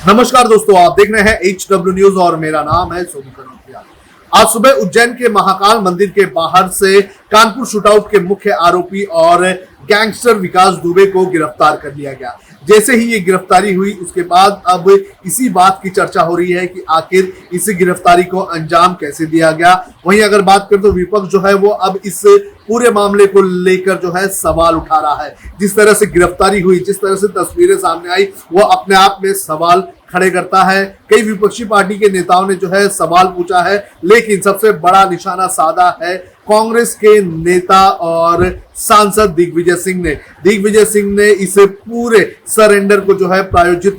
नमस्कार दोस्तों, आप देख रहे हैं HW न्यूज और मेरा नाम है सोनू कनौजिया। आज सुबह उज्जैन के महाकाल मंदिर के बाहर से कानपुर शूटआउट के मुख्य आरोपी और गैंगस्टर विकास दुबे को गिरफ्तार कर लिया गया। जैसे ही ये गिरफ्तारी हुई उसके बाद अब इसी बात की चर्चा हो रही है कि आखिर इस गिरफ्तारी को अंजाम कैसे दिया गया। वहीं अगर बात करें तो विपक्ष जो है वो अब इस पूरे मामले को लेकर जो है सवाल उठा रहा है। जिस तरह से गिरफ्तारी हुई, जिस तरह से तस्वीरें सामने आई, वो अपने आप में सवाल खड़े करता है। कई विपक्षी पार्टी के नेताओं ने जो है सवाल पूछा है, लेकिन सबसे बड़ा निशाना साधा है कांग्रेस के नेता और सांसद दिग्विजय सिंह ने। दिग्विजय सिंह ने इस पूरे सरेंडर को जो है प्रायोजित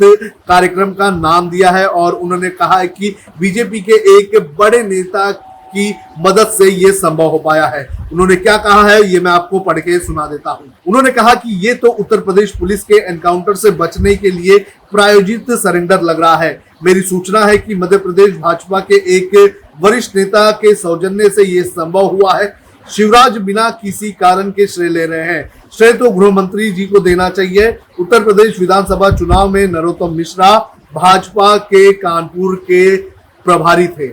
कार्यक्रम का नाम दिया है और उन्होंने कहा है कि बीजेपी के एक बड़े नेता की मदद से ये संभव हो पाया है। उन्होंने क्या कहा है ये मैं आपको पढ़ के सुना देता हूं। उन्होंने कहा कि ये तो उत्तर प्रदेश पुलिस के एनकाउंटर से बचने के लिए प्रायोजित सरेंडर लग रहा है। मेरी सूचना है कि मध्य प्रदेश भाजपा के एक वरिष्ठ नेता के सौजन्य से ये संभव हुआ है। शिवराज बिना किसी कारण के श्रेय ले रहे हैं। श्रेय तो गृह मंत्री जी को देना चाहिए। उत्तर प्रदेश विधानसभा चुनाव में नरोत्तम मिश्रा भाजपा के कानपुर के प्रभारी थे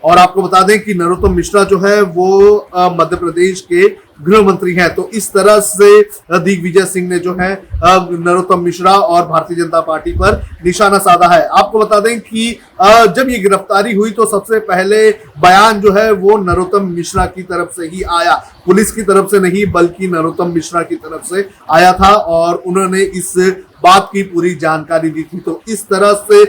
और आपको बता दें कि नरोत्तम मिश्रा जो है वो मध्य प्रदेश के गृह मंत्री हैं। तो इस तरह से दिग्विजय सिंह ने जो है नरोत्तम मिश्रा और भारतीय जनता पार्टी पर निशाना साधा है। आपको बता दें कि जब ये गिरफ्तारी हुई तो सबसे पहले बयान जो है वो नरोत्तम मिश्रा की तरफ से ही आया, पुलिस की तरफ से नहीं बल्कि नरोत्तम मिश्रा की तरफ से आया था और उन्होंने इस बात की पूरी जानकारी दी थी। तो इस तरह से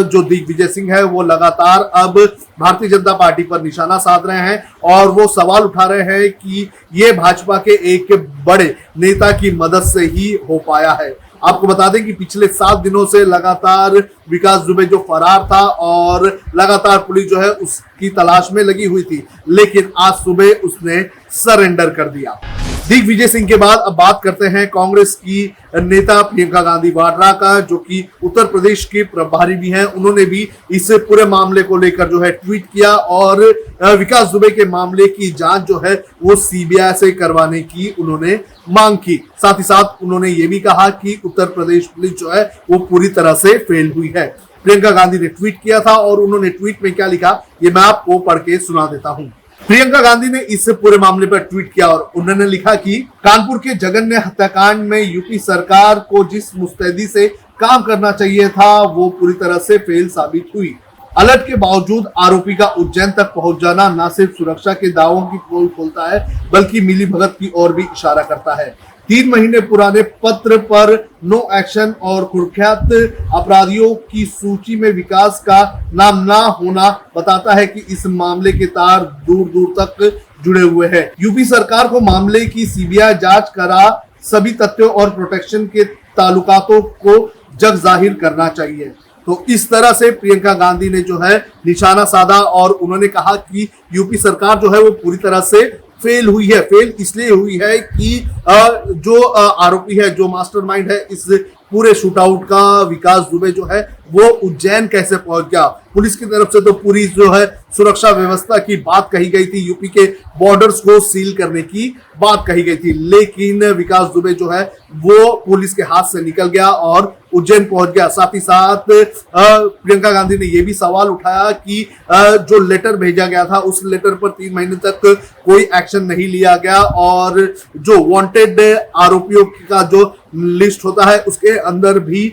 जो दिग्विजय सिंह है वो लगातार अब भारतीय जनता पार्टी पर निशाना साध रहे हैं और वो सवाल उठा रहे हैं कि ये भाजपा के एक बड़े नेता की मदद से ही हो पाया है। आपको बता दें कि पिछले 7 दिनों से लगातार विकास दुबे जो फरार था और लगातार पुलिस जो है उसकी तलाश में लगी हुई थी, लेकिन आज सुबह उसने सरेंडर कर दिया। दिग्विजय सिंह के बाद अब बात करते हैं कांग्रेस की नेता प्रियंका गांधी वाड्रा का, जो कि उत्तर प्रदेश के प्रभारी भी हैं। उन्होंने भी इस पूरे मामले को लेकर जो है ट्वीट किया और विकास दुबे के मामले की जांच जो है वो सीबीआई से करवाने की उन्होंने मांग की। साथ ही साथ उन्होंने ये भी कहा कि उत्तर प्रदेश पुलिस जो है वो पूरी तरह से फेल हुई है। प्रियंका गांधी ने ट्वीट किया था और उन्होंने ट्वीट में क्या लिखा ये मैं आपको पढ़ के सुना देता हूँ। प्रियंका गांधी ने इस पूरे मामले पर ट्वीट किया और उन्होंने लिखा कि कानपुर के जघन्य हत्याकांड में यूपी सरकार को जिस मुस्तैदी से काम करना चाहिए था वो पूरी तरह से फेल साबित हुई। अलर्ट के बावजूद आरोपी का उज्जैन तक पहुंच जाना न सिर्फ सुरक्षा के दावों की पोल खोलता है बल्कि मिलीभगत की ओर भी इशारा करता है। 3 महीने पुराने पत्र पर नो एक्शन और कुख्यात अपराधियों की सूची में विकास का नाम ना होना बताता है कि इस मामले के तार दूर दूर तक जुड़े हुए हैं। यूपी सरकार को मामले की सीबीआई जांच करा सभी तथ्यों और प्रोटेक्शन के ताल्लुकातों को जग जाहिर करना चाहिए। तो इस तरह से प्रियंका गांधी ने जो है निशाना साधा और उन्होंने कहा कि यूपी सरकार जो है वो पूरी तरह से फेल हुई है। फेल इसलिए हुई है कि जो आरोपी है, जो मास्टरमाइंड है इस पूरे शूटआउट का, विकास दुबे जो है वो उज्जैन कैसे पहुंच गया। पुलिस की तरफ से तो पूरी जो है सुरक्षा व्यवस्था की बात कही गई थी, यूपी के बॉर्डर्स को सील करने की बात कही गई थी, लेकिन विकास दुबे जो है वो पुलिस के हाथ से निकल गया और उज्जैन पहुंच गया। साथ ही साथ प्रियंका गांधी ने यह भी सवाल उठाया कि जो लेटर भेजा गया था उस लेटर पर 3 महीने तक कोई एक्शन नहीं लिया गया और जो वांटेड आरोपियों का जो लिस्ट होता है उसके अंदर भी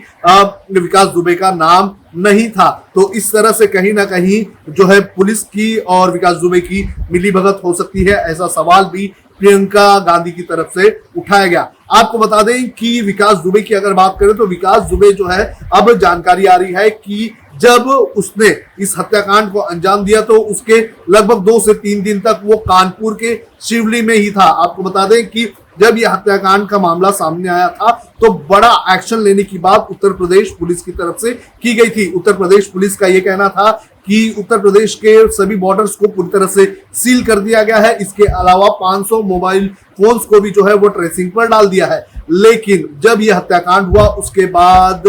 विकास दुबे का नाम नहीं था। तो इस तरह से कहीं ना कहीं जो है पुलिस की और विकास दुबे की मिलीभगत हो सकती है, ऐसा सवाल भी प्रियंका गांधी की तरफ से उठाया गया। आपको बता दें कि विकास दुबे की अगर बात करें तो विकास दुबे जो है अब जानकारी आ रही है कि जब उसने इस हत्याकांड को अंजाम दिया तो उसके लगभग 2 से 3 दिन तक वो कानपुर के शिवली में ही था। आपको बता दें कि जब यह हत्याकांड का मामला सामने आया था तो बड़ा एक्शन लेने की बात उत्तर प्रदेश पुलिस की तरफ से की गई थी। उत्तर प्रदेश पुलिस का यह कहना था कि उत्तर प्रदेश के सभी बॉर्डर्स को पूरी तरह से सील कर दिया गया है। इसके अलावा 500 मोबाइल फोन्स को भी जो है वो ट्रेसिंग पर डाल दिया है। लेकिन जब यह हत्याकांड हुआ उसके बाद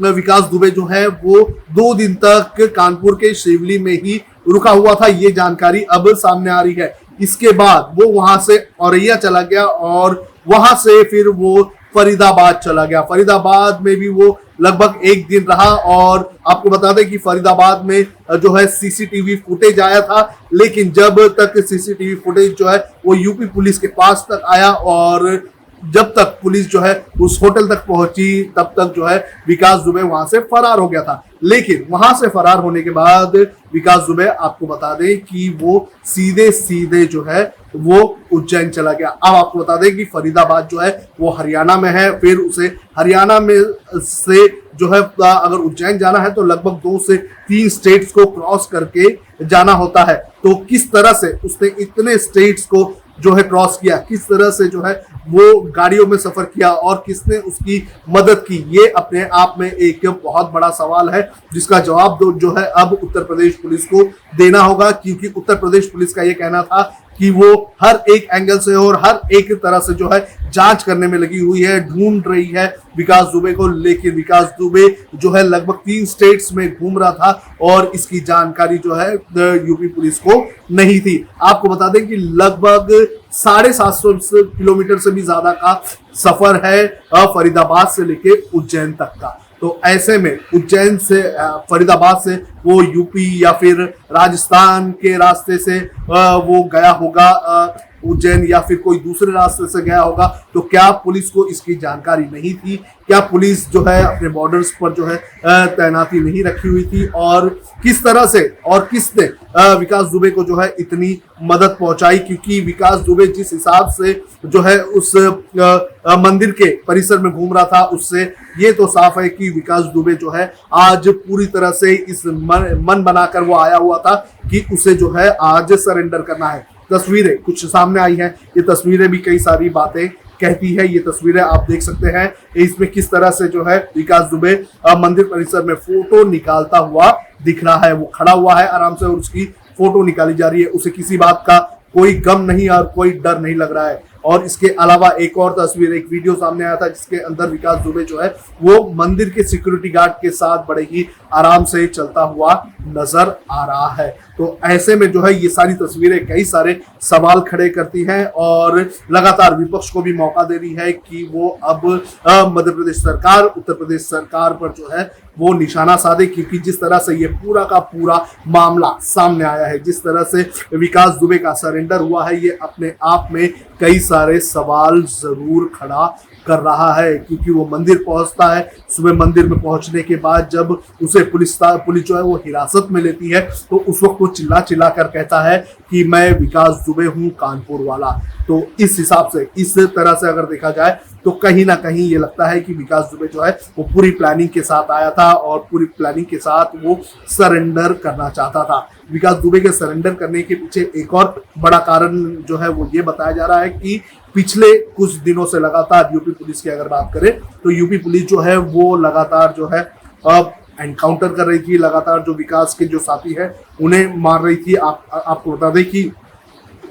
विकास दुबे जो है वो 2 दिन तक कानपुर के शिवली में ही रुका हुआ था। ये जानकारी अब सामने आ रही है। इसके बाद वो वहां से औरैया चला गया और वहां से फिर वो फरीदाबाद चला गया। फरीदाबाद में भी वो लगभग एक दिन रहा और आपको बता दें कि फरीदाबाद में जो है सीसीटीवी फुटेज आया था, लेकिन जब तक सीसीटीवी फुटेज जो है वो यूपी पुलिस के पास तक आया और जब तक पुलिस जो है उस होटल तक पहुंची तब तक जो है विकास दुबे वहां से फरार हो गया था। लेकिन वहां से फरार होने के बाद विकास दुबे आपको बता दें कि वो सीधे सीधे जो है वो उज्जैन चला गया। अब आपको बता दें कि फरीदाबाद जो है वो हरियाणा में है, फिर उसे हरियाणा में से जो है अगर उज्जैन जाना है तो लगभग 2 से 3 स्टेट्स को क्रॉस करके जाना होता है। तो किस तरह से उसने इतने स्टेट्स को जो है क्रॉस किया, किस तरह से जो है वो गाड़ियों में सफर किया और किसने उसकी मदद की, ये अपने आप में एक बहुत बड़ा सवाल है जिसका जवाब जो है अब उत्तर प्रदेश पुलिस को देना होगा। क्योंकि उत्तर प्रदेश पुलिस का ये कहना था कि वो हर एक एंगल से और हर एक तरह से जो है जांच करने में लगी हुई है, ढूंढ रही है विकास दुबे को। लेकिन विकास दुबे जो है लगभग 3 स्टेट्स में घूम रहा था और इसकी जानकारी जो है यूपी पुलिस को नहीं थी। आपको बता दें कि लगभग 750 किलोमीटर से भी ज्यादा का सफर है फरीदाबाद से लेके उज्जैन तक का। तो ऐसे में उज्जैन से फरीदाबाद से वो यूपी या फिर राजस्थान के रास्ते से वो गया होगा उज्जैन या फिर कोई दूसरे रास्ते से गया होगा। तो क्या पुलिस को इसकी जानकारी नहीं थी? क्या पुलिस जो है अपने बॉर्डर्स पर जो है तैनाती नहीं रखी हुई थी? और किस तरह से और किसने विकास दुबे को जो है इतनी मदद पहुंचाई? क्योंकि विकास दुबे जिस हिसाब से जो है उस मंदिर के परिसर में घूम रहा था, उससे ये तो साफ है कि विकास दुबे जो है आज पूरी तरह से इस मन बनाकर वो आया हुआ था कि उसे जो है आज सरेंडर करना है। तस्वीरें कुछ सामने आई हैं, ये तस्वीरें भी कई सारी बातें कहती है। ये तस्वीरें आप देख सकते हैं, इसमें किस तरह से जो है विकास दुबे मंदिर परिसर में फोटो निकालता हुआ दिख रहा है। वो खड़ा हुआ है आराम से और उसकी फोटो निकाली जा रही है। उसे किसी बात का कोई गम नहीं और कोई डर नहीं लग रहा है। और इसके अलावा एक और तस्वीर, एक वीडियो सामने आया था जिसके अंदर विकास दुबे जो है वो मंदिर के सिक्योरिटी गार्ड के साथ बड़े ही आराम से चलता हुआ नजर आ रहा है। तो ऐसे में जो है ये सारी तस्वीरें कई सारे सवाल खड़े करती हैं और लगातार विपक्ष को भी मौका दे रही है कि वो अब मध्य प्रदेश सरकार, उत्तर प्रदेश सरकार पर जो है वो निशाना साधे। क्योंकि जिस तरह से ये पूरा का पूरा मामला सामने आया है, जिस तरह से विकास दुबे का सरेंडर हुआ है, ये अपने आप में कई सारे सवाल जरूर खड़ा कर रहा है। क्योंकि वो मंदिर पहुंचता है, सुबह मंदिर में पहुंचने के बाद जब उसे पुलिस जो है वो हिरासत में लेती है तो उस वक्त वो चिल्ला चिल्ला कर कहता है कि मैं विकास दुबे हूं कानपुर वाला। तो इस हिसाब से, इस तरह से अगर देखा जाए तो कहीं ना कहीं ये लगता है कि विकास दुबे जो है वो पूरी प्लानिंग के साथ आया था और पूरी प्लानिंग के साथ वो सरेंडर करना चाहता था। विकास दुबे के सरेंडर करने के पीछे एक और बड़ा कारण जो है वो ये बताया जा रहा है कि पिछले कुछ दिनों से लगातार यूपी पुलिस की अगर बात करें तो यूपी पुलिस जो है वो लगातार जो है एनकाउंटर कर रही थी, लगातार जो विकास के जो साथी है उन्हें मार रही थी। आपको बता दें कि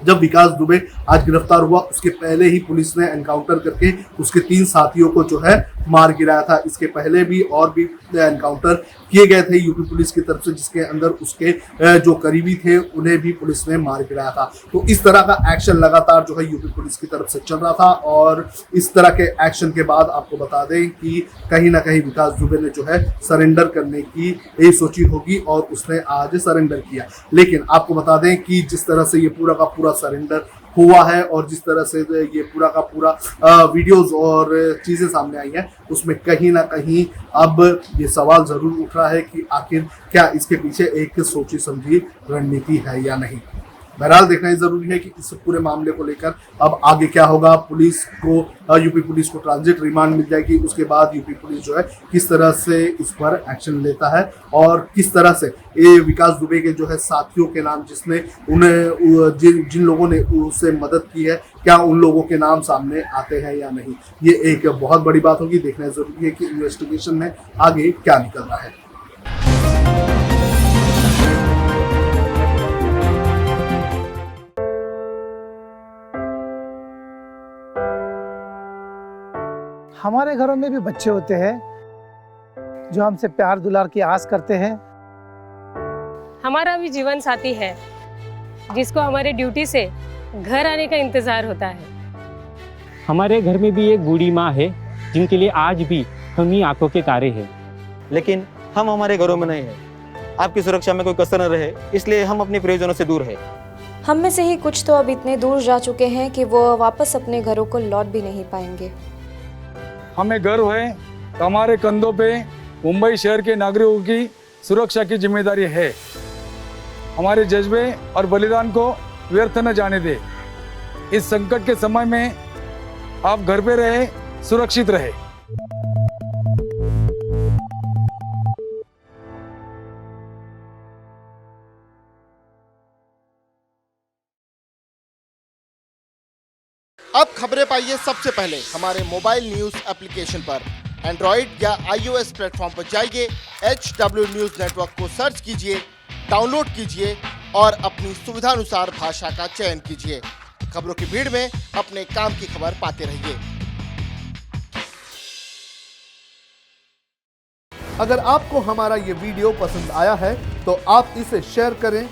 जब विकास दुबे आज गिरफ्तार हुआ उसके पहले ही पुलिस ने एनकाउंटर करके उसके 3 साथियों को जो है मार गिराया था। इसके पहले भी और भी एनकाउंटर किए गए थे यूपी पुलिस की तरफ से, जिसके अंदर उसके जो करीबी थे उन्हें भी पुलिस ने मार गिराया था। तो इस तरह का एक्शन लगातार जो है यूपी पुलिस की तरफ से चल रहा था और इस तरह के एक्शन के बाद आपको बता दें कि कहीं ना कहीं विकास दुबे ने जो है सरेंडर करने की यही सोची होगी और उसने आज सरेंडर किया। लेकिन आपको बता दें कि जिस तरह से ये पूरा का पूरा सरेंडर हुआ है और जिस तरह से ये पूरा का पूरा वीडियोस और चीजें सामने आई हैं, उसमें कहीं ना कहीं अब ये सवाल जरूर उठ रहा है कि आखिर क्या इसके पीछे एक सोची समझी रणनीति है या नहीं। बहरहाल देखना ही जरूरी है कि इस पूरे मामले को लेकर अब आगे क्या होगा। पुलिस को, यूपी पुलिस को ट्रांजिट रिमांड मिल जाएगी, उसके बाद यूपी पुलिस जो है किस तरह से इस पर एक्शन लेता है और किस तरह से ये विकास दुबे के जो है साथियों के नाम, जिसने उन्हें जिन लोगों ने उससे मदद की है, क्या उन लोगों के नाम सामने आते हैं या नहीं, ये एक बहुत बड़ी बात होगी। देखना जरूरी है कि इन्वेस्टिगेशन में आगे क्या निकल रहा है। हमारे घरों में भी बच्चे होते हैं जो हमसे प्यार दुलार की आस करते हैं। हमारा भी जीवन साथी है जिसको हमारे ड्यूटी से घर आने का इंतजार होता है। हमारे घर में भी एक बूढ़ी माँ है जिनके लिए आज भी हम ही आंखों के तारे हैं। लेकिन हम हमारे घरों में नहीं है। आपकी सुरक्षा में कोई कसर न रहे, इसलिए हम अपने प्रियजनों से दूर है। हम में से ही कुछ तो अब इतने दूर जा चुके हैं कि वो वापस अपने घरों को लौट भी नहीं पाएंगे। हमें गर्व है कि हमारे कंधों पे मुंबई शहर के नागरिकों की सुरक्षा की जिम्मेदारी है। हमारे जज्बे और बलिदान को व्यर्थ न जाने दे। इस संकट के समय में आप घर पे रहे, सुरक्षित रहे। अब खबरें पाइए सबसे पहले हमारे मोबाइल न्यूज एप्लीकेशन पर। एंड्रॉइड या iOS प्लेटफॉर्म पर जाइए, HW न्यूज नेटवर्क को सर्च कीजिए, डाउनलोड कीजिए और अपनी सुविधानुसार भाषा का चयन कीजिए। खबरों की भीड़ में अपने काम की खबर पाते रहिए। अगर आपको हमारा ये वीडियो पसंद आया है तो आप इसे शेयर करें,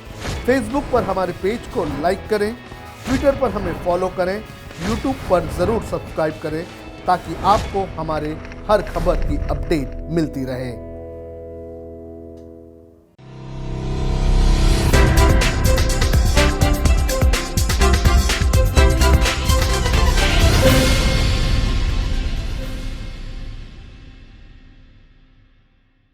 फेसबुक पर हमारे पेज को लाइक करें, ट्विटर पर हमें फॉलो करें, यूट्यूब पर ज़रूर सब्सक्राइब करें ताकि आपको हमारे हर खबर की अपडेट मिलती रहे।